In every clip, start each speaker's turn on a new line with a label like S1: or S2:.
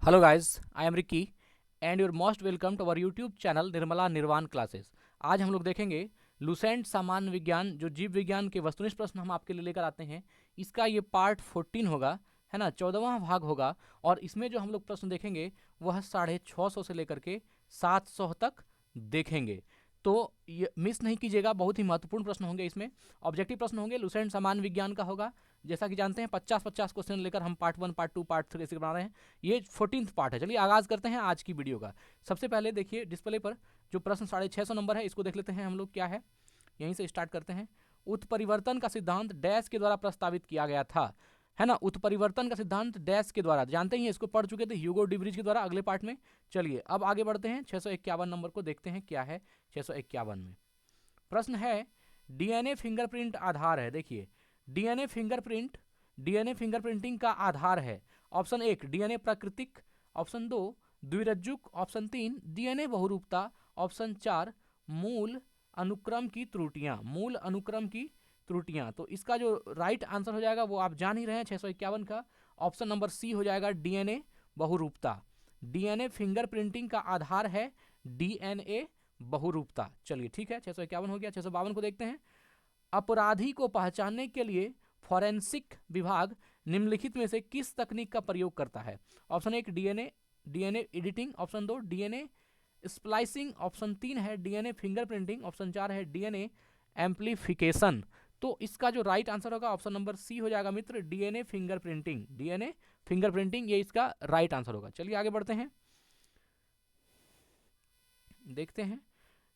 S1: Hello guys, I am Ricky and your most welcome to our YouTube channel Nirmala Nirvan classes. आज हम लोग देखेंगे Lucent सामान्य विज्ञान, जो जीव विज्ञान के वस्तुनिष्ठ प्रश्न हम आपके लिए लेकर आते हैं। इसका ये पार्ट 14 होगा, है ना, 14वां भाग होगा। और इसमें जो हम लोग प्रश्न देखेंगे वह 650 से लेकर के 700 तक देखेंगे। तो ये मिस नहीं कीजिएगा, बहुत ही महत्वपूर्ण प्रश्न होंगे इसमें। ऑब्जेक्टिव प्रश्न होंगे, लुसेंट सामान्य विज्ञान का होगा। जैसा कि जानते हैं 50-50 क्वेश्चन लेकर हम पार्ट 1, पार्ट 2, पार्ट 3 ऐसे बना रहे हैं। ये 14th पार्ट है। चलिए आगाज करते हैं आज की वीडियो का। सबसे पहले देखिए डिस्प्ले पर जो प्रश्न 650 नंबर है, इसको देख लेते हैं हम लोग क्या है। यहीं से स्टार्ट करते हैं। उत्परिवर्तन का सिद्धांत डैश के द्वारा प्रस्तावित किया गया था, है ना। उत्परिवर्तन का सिद्धांत डैश के द्वारा, जानते ही हैं, इसको पढ़ चुके थे ह्यूगो डिब्रीज के द्वारा अगले पार्ट में। चलिए अब आगे बढ़ते हैं। 651 नंबर को देखते हैं क्या है। 651 में प्रश्न है, डीएनए फिंगरप्रिंट आधार है। देखिए डीएनए फिंगरप्रिंटिंग का आधार है। ऑप्शन 1 डीएनए प्राकृतिक, ऑप्शन 2 द्विरज्जुक, ऑप्शन 3 डीएनए बहुरूपता, ऑप्शन 4 मूल अनुक्रम की त्रुटियां। तो इसका जो राइट आंसर हो जाएगा वो आप जान ही रहे हैं 651 का, ऑप्शन नंबर सी हो जाएगा, डीएनए बहुरूपता। डीएनए फिंगरप्रिंटिंग का आधार है डीएनए बहुरूपता। चलिए ठीक है, 651 हो गया। 652 को देखते हैं। अपराधी को पहचानने के लिए फॉरेंसिक विभाग निम्नलिखित में से किस तकनीक का प्रयोग करता है। Option 1 DNA editing, option 2 DNA splicing, option 3 है डीएनए फिंगरप्रिंटिंग, ऑप्शन 4 है डीएनए एम्प्लीफिकेशन। तो इसका जो राइट आंसर होगा ऑप्शन नंबर सी हो जाएगा मित्र, डीएनए फिंगरप्रिंटिंग ये इसका राइट आंसर होगा। चलिए आगे बढ़ते हैं, देखते हैं।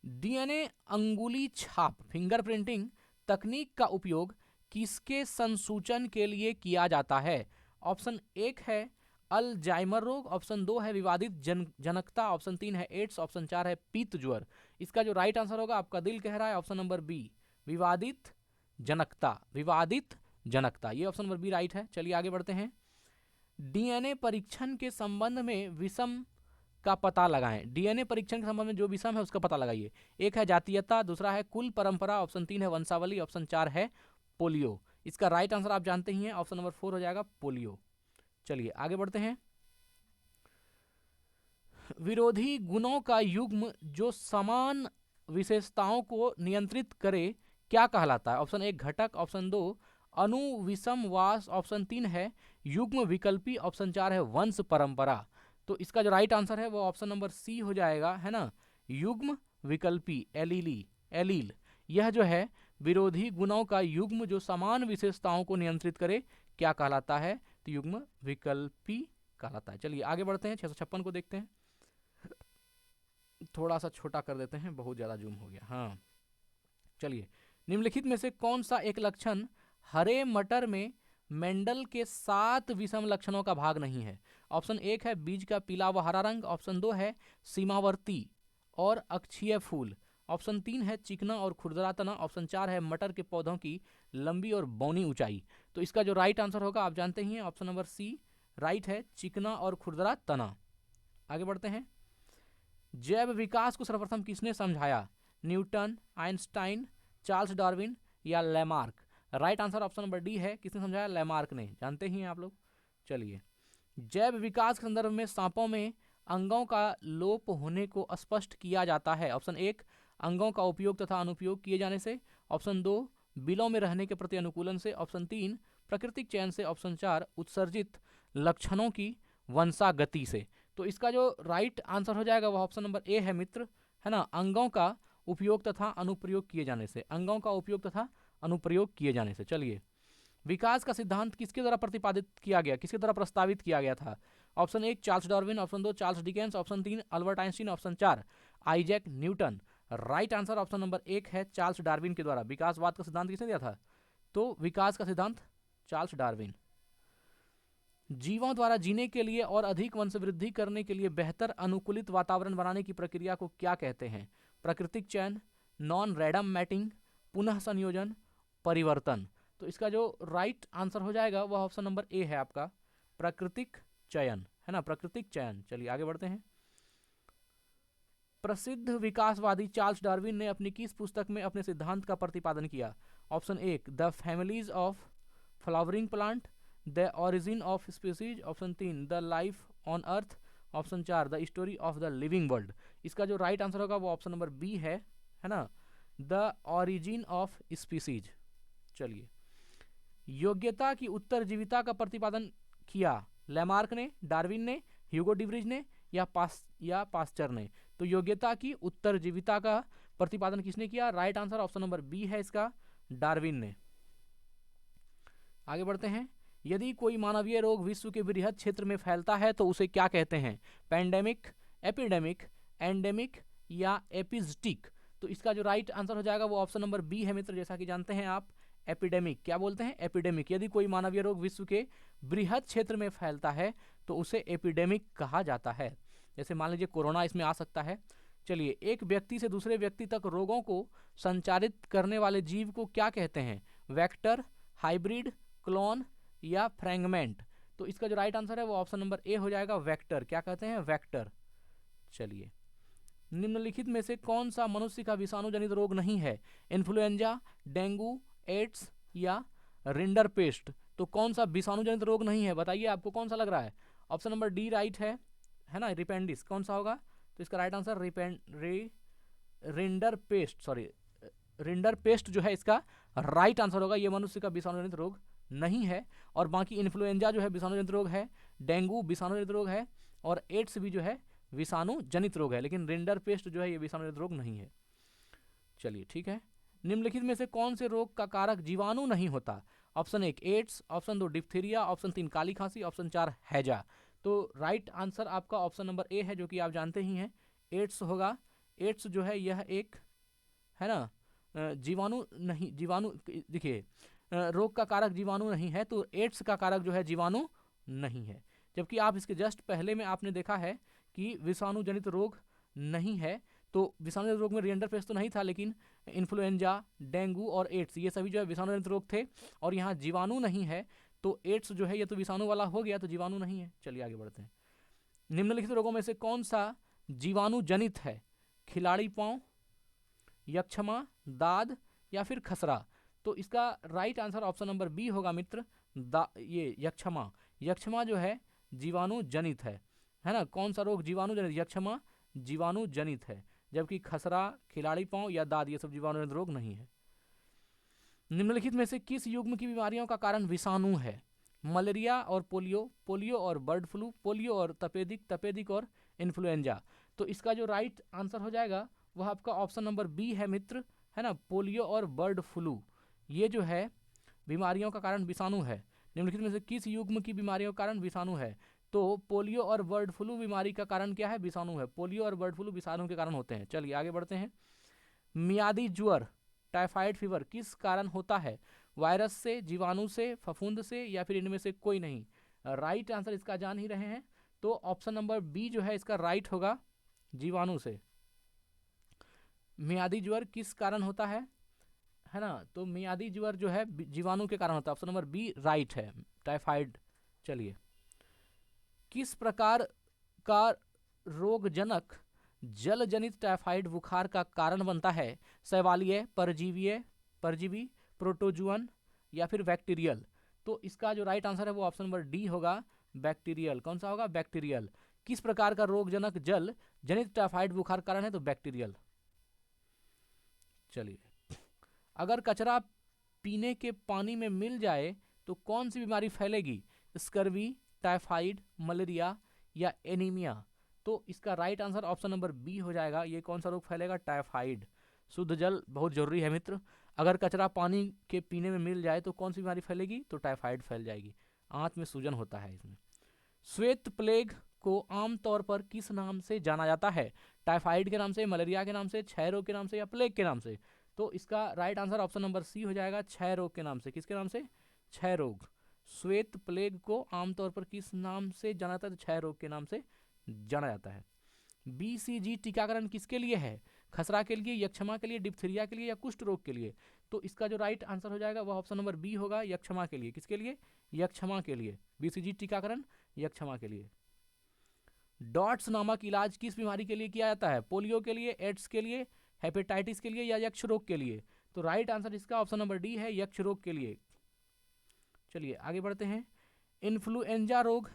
S1: डीएनए अंगुली छाप फिंगरप्रिंटिंग तकनीक का उपयोग किसके संसूचन के लिए किया जाता है। ऑप्शन 1 है अल्जाइमर रोग, ऑप्शन 2 है विवादित जनकता, ऑप्शन 3 है एड्स, ऑप्शन 4 है पीत ज्वर। इसका जो राइट आंसर होगा आपका दिल कह रहा है ऑप्शन नंबर बी, विवादित जनकता। ये ऑप्शन नंबर बी राइट है। चलिए आगे बढ़ते हैं। डीएनए परीक्षण के संबंध में विषम का पता लगाएं। डीएनए परीक्षण के संबंध में जो विषम है उसका पता लगाइए। एक है जातीयता, दूसरा है कुल परंपरा, ऑप्शन 3 है वंशावली, ऑप्शन 4 है पोलियो। इसका राइट आंसर आप जानते ही हैं, ऑप्शन नंबर 4 हो जाएगा पोलियो। चलिए आगे बढ़ते हैं। विरोधी गुणों का युग्म जो समान विशेषताओं को नियंत्रित करे क्या कहलाता है। ऑप्शन 1 घटक, ऑप्शन 2 अनुविषमवास, ऑप्शन 3 है युग्म विकल्पी, ऑप्शन 4 है वंश परंपरा। तो इसका जो राइट आंसर है वो ऑप्शन नंबर सी हो जाएगा, है ना, युग्म विकल्पी, एलील। यह जो है विरोधी गुणों का युग्म जो समान विशेषताओं को नियंत्रित करे क्या कहलाता है, तो युग्म विकल्पी कहलाता है। चलिए आगे बढ़ते हैं। 656 को देखते हैं। थोड़ा सा छोटा कर देते हैं, बहुत ज़्यादा जूम हो गया। हाँ चलिए, निम्नलिखित में से कौन सा एक लक्षण हरे मटर में मेंडल के 7 विषम लक्षणों का भाग नहीं है। ऑप्शन 1 है बीज का पीला व हरा रंग, ऑप्शन 2 है सीमावर्ती और अक्षीय फूल, ऑप्शन 3 है चिकना और खुरदरा तना, ऑप्शन 4 है मटर के पौधों की लंबी और बौनी ऊंचाई। तो इसका जो राइट आंसर होगा आप जानते ही हैं, ऑप्शन नंबर सी राइट है, चिकना और खुरदरा तना। आगे बढ़ते हैं। जैव विकास को सर्वप्रथम किसने समझाया। न्यूटन, आइंस्टाइन, चार्ल्स डार्विन या Lamarck. Right answer option number D है, किसने समझाया, लैमार्क ने, जानते ही हैं आप लोग। चलिए, जैव विकास के संदर्भ में सांपों में अंगों का लोप होने को स्पष्ट किया जाता है। ऑप्शन 1 अंगों का उपयोग तथा अनुपयोग किए जाने से, ऑप्शन 2 बिलों में रहने के प्रति अनुकूलन से, ऑप्शन 3 प्राकृतिक चयन से, ऑप्शन 4 उत्सर्जित लक्षणों की वंशागति से। तो इसका जो राइट आंसर हो जाएगा वह ऑप्शन नंबर ए है मित्र, है ना, अंगों का उपयोग तथा अनुप्रयोग किए जाने से, अंगों का उपयोग तथा अनुप्रयोग किए जाने से। चलिए, विकास का सिद्धांत किसके द्वारा प्रतिपादित किया गया, किसके द्वारा प्रस्तावित किया गया था। Option 1 Charles Darwin, option 2 Charles Dickens, option 3 Albert Einstein, option 4 Isaac Newton. Right answer option number 1 है, चार्ल्स डार्विन के द्वारा। विकासवाद का सिद्धांत किसने दिया था, तो विकास का सिद्धांत चार्ल्स डार्विन। जीवों द्वारा जीने के लिए और अधिक वंशवृद्धि करने के लिए बेहतर अनुकूलित वातावरण बनाने की प्रक्रिया को क्या कहते हैं। प्राकृतिक चयन, नॉन रैंडम मैटिंग, पुनः संयोजन, परिवर्तन। तो इसका जो राइट आंसर हो जाएगा वह ऑप्शन नंबर ए है आपका, प्राकृतिक चयन, है ना, प्राकृतिक चयन। चलिए आगे बढ़ते हैं। प्रसिद्ध विकासवादी चार्ल्स डार्विन ने अपनी किस पुस्तक में अपने सिद्धांत का प्रतिपादन किया। Option 1 the families of flowering plant, the origin of species, option 3 the life on earth, option 4 the story of the living world. इसका जो राइट आंसर होगा वो ऑप्शन नंबर बी है ना, द ऑरिजिन ऑफ स्पीसीज। चलिए, योग्यता की उत्तरजीविता का प्रतिपादन किया लैमार्क ने, डार्विन ने, ह्यूगो डिवरीज ने या पास्चर ने। तो योग्यता की उत्तरजीविता का प्रतिपादन किसने किया? Right answer option number B है इसका, डार्विन ने। आगे बढ़ते हैं। यदि कोई मानवीय रोग विश्व के बृहद क्षेत्र में फैलता है तो उसे क्या कहते हैं? पैंडेमिक, एपिडेमिक, एंडेमिक या एपिजटिक। तो इसका जो राइट आंसर हो जाएगा वो ऑप्शन नंबर बी है मित्र, जैसा कि जानते हैं आप, एपिडेमिक। क्या बोलते हैं? एपिडेमिक। यदि कोई मानवीय रोग विश्व के बृहद क्षेत्र में फैलता है तो उसे एपिडेमिक कहा जाता है। जैसे मान लीजिए कोरोना इसमें आ सकता है। चलिए, एक व्यक्ति से दूसरे व्यक्ति तक रोगों को संचारित करने वाले जीव को क्या कहते हैं? वेक्टर, हाइब्रिड, क्लोन या फ्रैगमेंट। तो इसका जो राइट आंसर है वो ऑप्शन नंबर ए हो जाएगा, वेक्टर। क्या कहते हैं? वेक्टर। चलिए, निम्नलिखित में से कौन सा मनुष्य का विषाणु जनित रोग नहीं है? इन्फ्लुएंजा, डेंगू, एड्स या रिंडरपेस्ट। तो कौन सा विषाणु जनित रोग नहीं है? बताइए आपको कौन सा लग रहा है? ऑप्शन नंबर डी राइट है ना, रिपेंडिस। कौन सा होगा? तो इसका राइट आंसर रिंडरपेस्ट जो है इसका राइट आंसर होगा। ये मनुष्य का विषाणु जनित रोग नहीं है। और बाकी इन्फ्लुएंजा जो है विषाणु जनित रोग है, डेंगू विषाणु जनित रोग है और एड्स भी जो है विषाणु जनित रोग है, लेकिन रिंडरपेस्ट जो है ये विषाणु जनित रोग नहीं है। चलिए, ठीक है। निम्नलिखित में से कौन से रोग का कारक जीवाणु नहीं होता? Option 1 AIDS, option 2 diphtheria, option 3 काली खांसी, ऑप्शन 4 हैजा। तो राइट आंसर आपका ऑप्शन नंबर ए है, जो कि आप जानते ही हैं, एड्स होगा। एड्स जो है यह एक है ना जीवाणु नहीं, जीवाणु देखिए रोग का कारक जीवाणु नहीं है, तो एड्स का कारक जो है जीवाणु नहीं है। जबकि आप इसके जस्ट पहले में आपने देखा है कि विषाणु जनित रोग नहीं है। तो विषाणु जनित रोग में रिंडरपेस्ट तो नहीं था, लेकिन इन्फ्लुएंजा, डेंगू और एड्स ये सभी जो है विषाणु जनित रोग थे, और यहाँ जीवाणु नहीं है। तो एड्स जो है ये तो विषाणु वाला हो गया, तो जीवाणु नहीं है। चलिए आगे बढ़ते हैं। निम्नलिखित रोगों में से कौन सा जीवाणु जनित है? खिलाड़ी पांव, यक्षमा, दाद या फिर खसरा। तो इसका right answer option number B होगा मित्र, ये यक्षमा। यक्षमा जो है जीवाणु जनित है ना। कौन सा रोग जीवाणु जनित? यक्षमा जीवाणु जनित है, जबकि खसरा, खिलाड़ी पांव या दाद ये सब जीवाणु जनित रोग नहीं है। निम्नलिखित में से किस युग्म की बीमारियों का कारण विषाणु है? मलेरिया और पोलियो, पोलियो और बर्ड फ्लू, पोलियो और तपेदिक, तपेदिक और इन्फ्लुएंजा। तो इसका जो राइट आंसर हो जाएगा वह आपका ऑप्शन नंबर बी है मित्र, है ना, पोलियो और बर्ड फ्लू। ये जो है बीमारियों का कारण विषाणु है। निम्नलिखित में से किस युग्म की बीमारियों का कारण विषाणु है? तो पोलियो और बर्ड फ्लू बीमारी का कारण क्या है? विषाणु है। पोलियो और बर्ड फ्लू विषाणु के कारण होते हैं। चलिए आगे बढ़ते हैं। मियादी ज्वर, टाइफाइड फीवर किस कारण होता है? वायरस से, जीवाणु से, फफूंद से या फिर इनमें से कोई नहीं। राइट आंसर इसका जान ही रहे हैं, तो ऑप्शन नंबर बी जो है इसका राइट होगा, जीवाणु से। मियादी ज्वर किस कारण होता है ना? तो मियादी ज्वर जो है जीवाणु के कारण होता है। ऑप्शन नंबर बी राइट है, टाइफाइड। चलिए, किस प्रकार का रोगजनक जल जनित टाइफाइड बुखार का कारण बनता है? शैवालीय, परजीवी, प्रोटोजुअन या फिर बैक्टीरियल। तो इसका जो राइट आंसर है वो ऑप्शन नंबर डी होगा, बैक्टीरियल। कौन सा होगा? बैक्टीरियल। किस प्रकार का रोगजनक जल जनित टाइफाइड बुखार कारण है? तो बैक्टीरियल। चलिए, अगर कचरा पीने के पानी में मिल जाए तो कौन सी बीमारी फैलेगी? स्कर्वी, टाइफाइड, मलेरिया या एनीमिया। तो इसका right answer option number B हो जाएगा। ये कौन सा रोग फैलेगा? टाइफाइड। शुद्ध जल बहुत जरूरी है मित्र। अगर कचरा पानी के पीने में मिल जाए तो कौन सी बीमारी फैलेगी? तो टाइफाइड फैल जाएगी। आंत में सूजन होता है इसमें। श्वेत प्लेग को आमतौर पर किस नाम से जाना जाता है? टाइफाइड के नाम से, मलेरिया के नाम से, क्षय रोग के नाम से या प्लेग के नाम से। तो इसका right answer option number C हो जाएगा, क्षय रोग के नाम से। किसके नाम से? क्षय रोग। श्वेत प्लेग को आमतौर पर किस नाम से जाना जाता है? क्षय रोग के नाम से जाना जाता है। BCG टीकाकरण किसके लिए है? खसरा के लिए, यक्षमा के लिए, डिप्थीरिया के लिए या कुष्ठ रोग के लिए। तो इसका जो राइट आंसर हो जाएगा वह ऑप्शन नंबर बी होगा, यक्षमा के लिए। किसके लिए? यक्षमा के लिए। BCG टीकाकरण यक्षमा के लिए। डॉट्स नामक इलाज किस बीमारी के लिए किया जाता है? पोलियो के लिए, एड्स के लिए, हेपेटाइटिस के लिए या यक्ष रोग के लिए। तो राइट आंसर इसका ऑप्शन नंबर डी है, यक्ष रोग के लिए। चलिए आगे बढ़ते हैं। इन्फ्लुएंजा रोग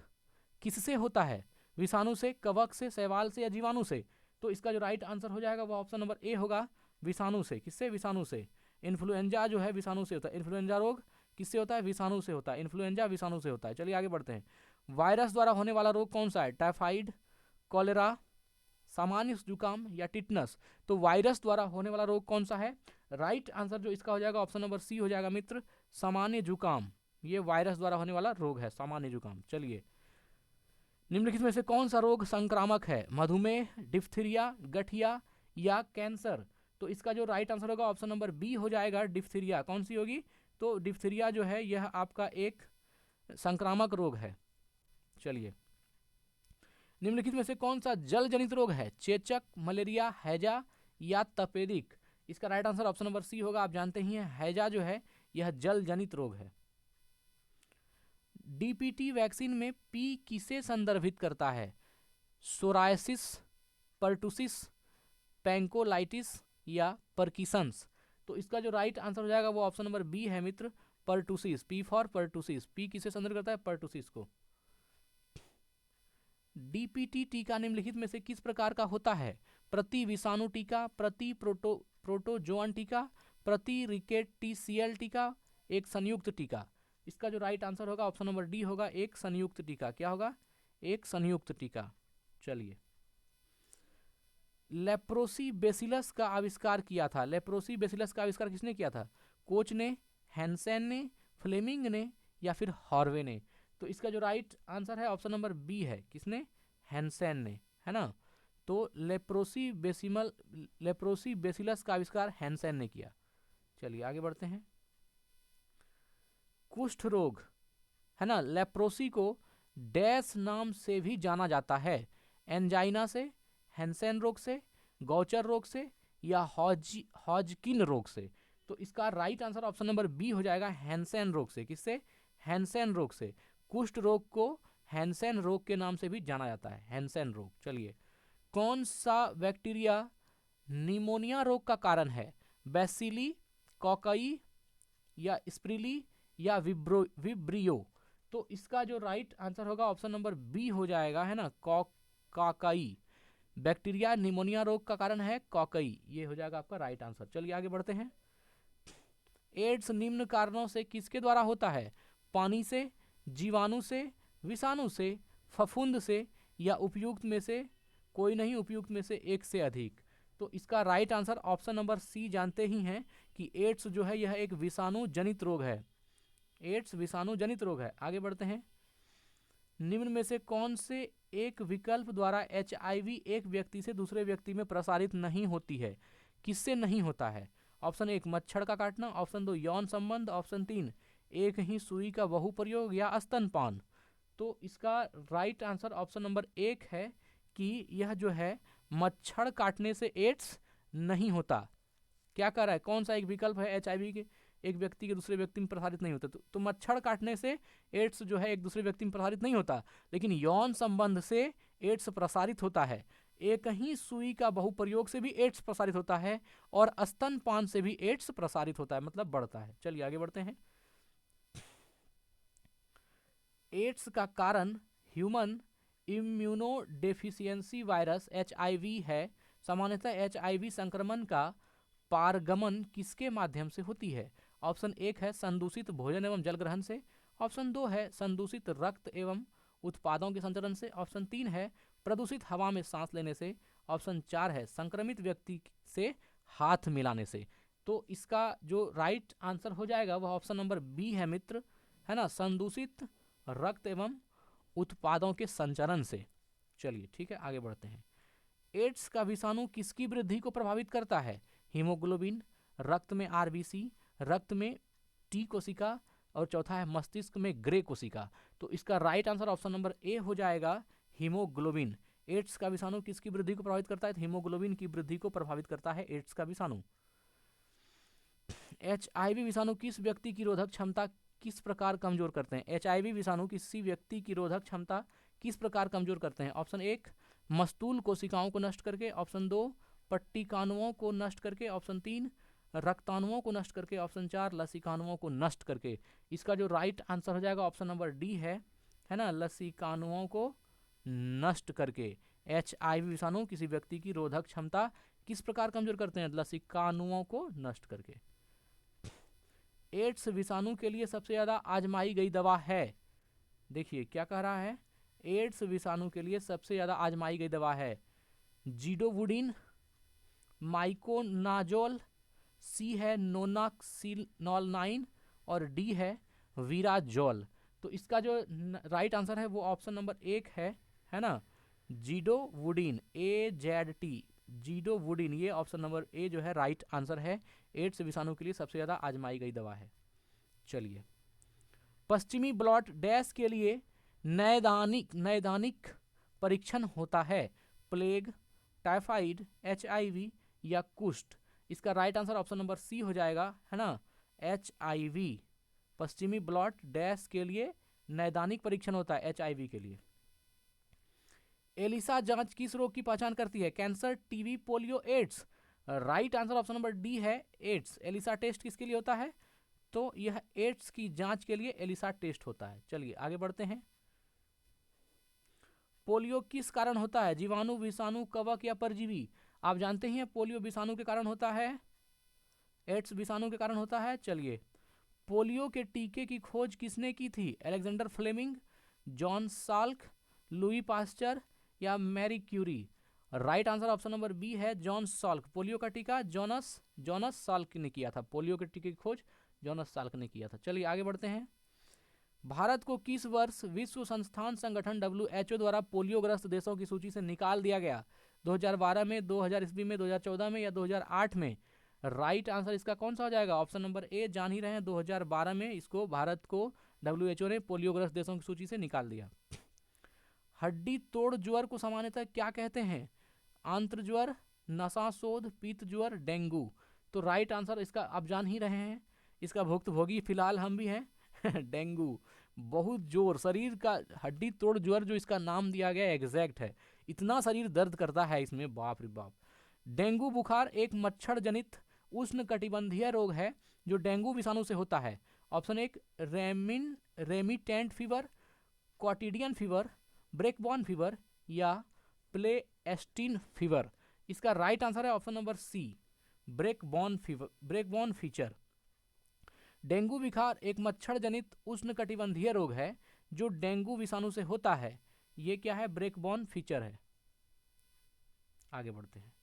S1: किससे होता है? विषाणु से, कवक से, शैवाल से या जीवाणु से? तो इसका जो राइट आंसर हो जाएगा वो ऑप्शन नंबर ए होगा, विषाणु से। किससे? विषाणु से। इन्फ्लुएंजा जो है विषाणु से होता है। इन्फ्लुएंजा रोग किससे होता है? विषाणु से होता है। इन्फ्लुएंजा विषाणु से होता है। चलिए आगे बढ़ते हैं। वायरस द्वारा होने वाला रोग कौन सा है? टाइफाइड, कॉलेरा, सामान्य जुकाम या टिटनस? तो वायरस द्वारा होने वाला रोग कौन सा है? राइट आंसर जो इसका हो जाएगा ऑप्शन नंबर सी हो जाएगा मित्र, सामान्य जुकाम। ये वायरस द्वारा होने वाला रोग है, सामान्य जुकाम। चलिए, निम्नलिखित में से कौन सा रोग संक्रामक है? मधुमेह, डिप्थीरिया, गठिया या कैंसर? तो इसका जो राइट आंसर होगा ऑप्शन नंबर बी हो जाएगा, डिप्थीरिया। कौन सी होगी? तो डिप्थीरिया जो है यह आपका एक संक्रामक रोग है। चलिए, निम्नलिखित में से कौन सा जल जनित रोग है? चेचक, मलेरिया, हैजा या तपेदिक? इसका right answer option number C होगा। आप जानते ही हैं हैजा जो है यह जल जनित रोग है। डीपीटी वैक्सीन में पी किसे संदर्भित करता है? सोरायसिस, पर्टुसिस, पैंकोलाइटिस या परकिसंस? तो इसका जो राइट आंसर हो जाएगा वो ऑप्शन नंबर बी है मित्र, pertussis. P for pertussis. P किसे संदर्भित करता है? पर्टुसिस को। डीपीटी टीका निम्नलिखित में से किस प्रकार का होता है? प्रति विषाणु टीका, प्रति प्रोटोजोअन टीका, प्रति रिकेटिसियल टीका, एक संयुक्त टीका? इसका जो राइट आंसर होगा ऑप्शन नंबर डी होगा, एक संयुक्त टीका। क्या होगा? एक संयुक्त टीका। चलिए, लेप्रोसी बेसिलस का आविष्कार किया था। लेप्रोसी बेसिलस का आविष्कार किसने किया था? कोच ने, हैंसेन ने, फ्लेमिंग ने या फिर हॉर्वे ने? तो इसका जो राइट आंसर है ऑप्शन नंबर बी है। किसने? हैंसेन ने, है ना। तो लेप्रोसी बेसिलस का आविष्कार हैंसेन ने किया। चलिए आगे बढ़ते हैं। कुष्ठ रोग, है ना, लेप्रोसी को डैश नाम से भी जाना जाता है? एंजाइना से, हैंसेन रोग से, गौचर रोग से या हॉजकिन रोग से? तो इसका right answer option number B हो जाएगा, हैंसेन रोग से। किससे? हैंसेन रोग से। कुष्ठ रोग को हैंसेन रोग के नाम से भी जाना जाता है, हैंसेन रोग। चलिए, कौन सा बैक्टीरिया निमोनिया रोग का कारण है? बैसिली, कॉकई या स्प्रिली या विब्रियो? तो इसका जो राइट आंसर होगा ऑप्शन नंबर बी हो जाएगा, है ना, कॉकई। बैक्टीरिया निमोनिया रोग का कारण है कॉकई। ये हो जाएगा आपका राइट आंसर। चलिए आगे बढ़ते हैं। एड्स निम्न कारणों से किसके द्वारा होता है? पानी से, जीवाणु से, विषाणु से, फफूंद से या उपयुक्त में से कोई नहीं, उपयुक्त में से एक से अधिक? तो इसका right answer option number C जानते ही हैं कि एड्स जो है यह एक विषाणु जनित रोग है। एड्स विषाणु जनित रोग है। आगे बढ़ते हैं। निम्न में से कौन से एक विकल्प द्वारा HIV एक व्यक्ति से दूसरे व्यक्ति में प्रसारित नहीं होती है? किससे नहीं होता है? ऑप्शन 1 मच्छर का काटना, ऑप्शन 2 यौन संबंध, ऑप्शन 3 एक ही सुई का बहुप्रयोग या स्तनपान? तो इसका राइट आंसर ऑप्शन नंबर 1 है कि यह जो है मच्छर काटने से एड्स नहीं होता। क्या कर रहा है? कौन सा एक विकल्प है HIV के एक व्यक्ति के दूसरे व्यक्ति में प्रसारित नहीं होता? तो मच्छर काटने से एड्स जो है एक दूसरे व्यक्ति में प्रसारित नहीं होता, लेकिन यौन संबंध से एड्स प्रसारित होता है। एक ही सुई का बहुप्रयोग से भी एड्स प्रसारित होता है और स्तनपान से भी एड्स प्रसारित होता है, मतलब बढ़ता है। चलिए आगे बढ़ते हैं। एड्स का कारण ह्यूमन इम्यूनोडेफिशिएंसी वायरस HIV है। सामान्यतः HIV संक्रमण का पारगमन किसके माध्यम से होती है? ऑप्शन 1 है संदूषित भोजन एवं जल ग्रहण से, ऑप्शन 2 है संदूषित रक्त एवं उत्पादों के संचरण से, ऑप्शन 3 है प्रदूषित हवा में सांस लेने से, ऑप्शन 4 है संक्रमित व्यक्ति से हाथ मिलाने से। तो इसका जो राइट आंसर हो जाएगा वह ऑप्शन नंबर बी है मित्र, है ना, संदूषित रक्त एवं उत्पादों के संचरण से। चलिए ठीक है, आगे बढ़ते हैं। एड्स का विषाणु किसकी वृद्धि को प्रभावित करता है? हीमोग्लोबिन, रक्त में RBC, रक्त में T कोशिका और चौथा है मस्तिष्क में ग्रे कोशिका। तो इसका राइट आंसर ऑप्शन नंबर ए हो जाएगा, हीमोग्लोबिन। एड्स का विषाणु किसकी वृद्धि को प्रभावित करता है? हीमोग्लोबिन की वृद्धि को प्रभावित करता है एड्स का विषाणु। HIV विषाणु किस व्यक्ति की रोधक क्षमता किस प्रकार कमजोर करते हैं? HIV विषाणु किसी व्यक्ति की रोधक क्षमता किस प्रकार कमजोर करते हैं? ऑप्शन 1 मस्तूल कोशिकाओं को नष्ट करके, ऑप्शन 2 पट्टिकाणुओं को नष्ट करके, ऑप्शन 3 रक्ताणुओं को नष्ट करके, ऑप्शन 4 लसिकाणुओं को नष्ट करके। इसका जो राइट आंसर हो जाएगा ऑप्शन नंबर डी है ना, लसिकाणुओं को नष्ट करके। HIV विषाणु किसी व्यक्ति की रोधक क्षमता किस प्रकार कमजोर करते हैं? लसिकाणुओं को नष्ट करके। एड्स विषाणु के लिए सबसे ज्यादा आजमाई गई दवा है, देखिए क्या कह रहा है, एड्स विषाणु के लिए सबसे ज्यादा आजमाई गई दवा है जीडोवुडिन, माइकोनाजोल, सी है नोनाक्सिनोल 9 और डी है वीराजोल। तो इसका जो राइट आंसर है वो ऑप्शन नंबर 1 है ना, जीडोवुडिन, AZT, जीडोवुडिन, ये ऑप्शन नंबर ए जो है राइट आंसर है। एड्स विषाणु के लिए सबसे ज्यादा आजमाई गई दवा है। चलिए, पश्चिमी ब्लॉट डैश के लिए नैदानिक परीक्षण होता है? प्लेग, टाइफाइड, HIV या कुष्ठ? इसका right answer option number C हो जाएगा, है ना, HIV। पश्चिमी ब्लॉट डैश के लिए नैदानिक परीक्षण होता है HIV के लिए। एलिसा जांच किस रोग की पहचान करती है? Cancer, TB, polio, AIDS? Right answer option number D है एड्स। एलिसा टेस्ट किसके लिए होता है? तो यह एड्स की जांच के लिए एलिसा टेस्ट होता है। चलिए आगे बढ़ते हैं। पोलियो किस कारण होता है? जीवाणु, विषाणु, कवक या परजीवी? आप जानते ही हैं पोलियो विषाणु के कारण होता है, एड्स विषाणु के कारण होता है। चलिए, पोलियो के टीके की खोज किसने की थी? Alexander Fleming, John Salk, Louis Pasteur या Marie Curie? Right answer option number B है जॉन साल्क। पोलियो का टीका जॉनस साल्क ने किया था। पोलियो के टीके की खोज जॉनस साल्क ने किया था। चलिए आगे बढ़ते हैं। भारत को किस वर्ष विश्व संस्थान संगठन WHO द्वारा पोलियोग्रस्त देशों की सूची से निकाल दिया गया? 2012 में, 2000 ईस्वी में, 2014 में या 2008 में? राइट आंसर इसका कौन सा हो जाएगा? ऑप्शन नंबर ए जान ही रहे हैं, 2012 में इसको भारत को WHO ने पोलियोग्रस्त देशों की सूची से निकाल दिया। हड्डी तोड़ ज्वर को सामान्यतः क्या कहते हैं? आंत्र ज्वर, नसाशोथ, पीत ज्वर, डेंगू? तो राइट आंसर इसका आप जान ही रहे हैं, इसका भुक्तभोगी फिलहाल हम भी हैं डेंगू। बहुत जोर शरीर का हड्डी तोड़ ज्वर जो इसका नाम दिया गया एग्जैक्ट है, इतना शरीर दर्द करता है इसमें, बाप रे बाप। डेंगू बुखार एक मच्छर जनित उष्ण कटिबंधीय रोग है जो डेंगू विषाणु से होता है। Option 1 remittent fever, quotidian fever, breakbone fever या प्लेस्टीन फीवर? इसका राइट आंसर है option number C, breakbone fever. Dengue बुखार एक मच्छर जनित उष्ण कटिबंधीय रोग है जो डेंगू विषाणु से होता है। ये क्या है? ब्रेकबॉर्न फीचर है। आगे बढ़ते हैं।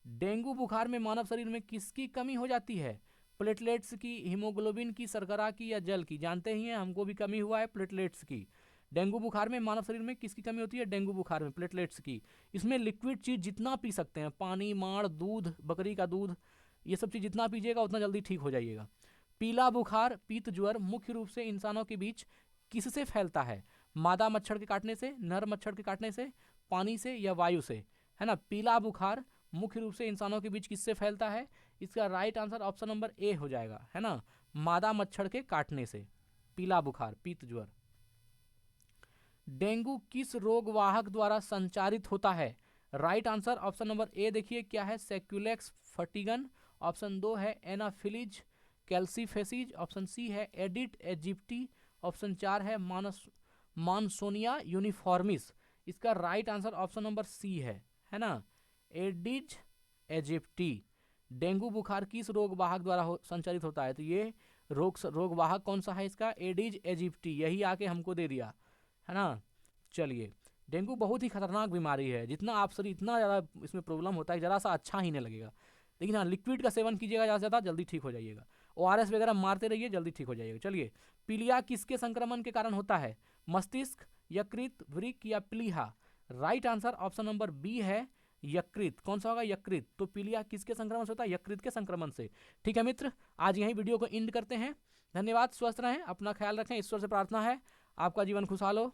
S1: डेंगू बुखार में मानव शरीर में किसकी कमी हो जाती है? प्लेटलेट्स की, हीमोग्लोबिन की, शर्करा की या जल की? जानते ही हैं हमको भी कमी हुआ है प्लेटलेट्स की। डेंगू बुखार में मानव शरीर में किसकी कमी होती है? डेंगू बुखार में प्लेटलेट्स की। इसमें लिक्विड चीज जितना पी सकते हैं, पानी, माड़, दूध, बकरी का दूध, ये सब चीज जितना पीजिएगा उतना जल्दी ठीक हो जाइएगा। पीला बुखार, पीत ज्वर मुख्य रूप से इंसानों के बीच किससे फैलता है? मादा मच्छर के काटने से, नर मच्छर के काटने से, पानी से या वायु से? है ना, पीला बुखार मुख्य रूप से इंसानों के बीच किससे फैलता है? इसका राइट आंसर ऑप्शन नंबर ए हो जाएगा, है ना, मादा मच्छर के काटने से पीला बुखार, पीत ज्वर। डेंगू किस रोगवाहक द्वारा संचारित होता है? राइट आंसर ऑप्शन नंबर ए देखिए क्या है, सेक्युलेक्स फर्टिगन। ऑप्शन 2 है एनाफिलीज कैल्सीफेसिज। ऑप्शन सी है एडिट एजिप्टी। ऑप्शन 4 है मानसोनिया यूनिफॉर्मिस। इसका right answer option number C है ना, एडिज एजिप्टी। डेंगू बुखार किस रोगवाहक द्वारा संचारित होता है? तो ये रोगवाहक कौन सा है इसका? Adage aegypti. यही आके हमको दे दिया, है ना। चलिए, डेंगू बहुत ही खतरनाक बीमारी है, जितना आप शरीर इतना ज़्यादा इसमें प्रॉब्लम होता है, ज़रा सा अच्छा ही नहीं लगेगा। लेकिन हाँ, लिक्विड का सेवन कीजिएगा ज़्यादा से ज़्यादा, जल्दी ठीक हो जाइएगा। ORS वगैरह मारते रहिए, जल्दी ठीक हो जाइएगा। चलिए, पीलिया किसके संक्रमण के कारण होता है? मस्तिष्क, यकृत, वृक्क या प्लीहा? Right answer option number B है यकृत। कौन सा होगा? यकृत। तो पीलिया किसके संक्रमण से होता है? यकृत के संक्रमण से। ठीक है मित्र, आज यहीं वीडियो को एंड करते हैं। धन्यवाद, स्वस्थ रहें, अपना ख्याल रखें, ईश्वर से प्रार्थना है आपका जीवन खुशहाल हो।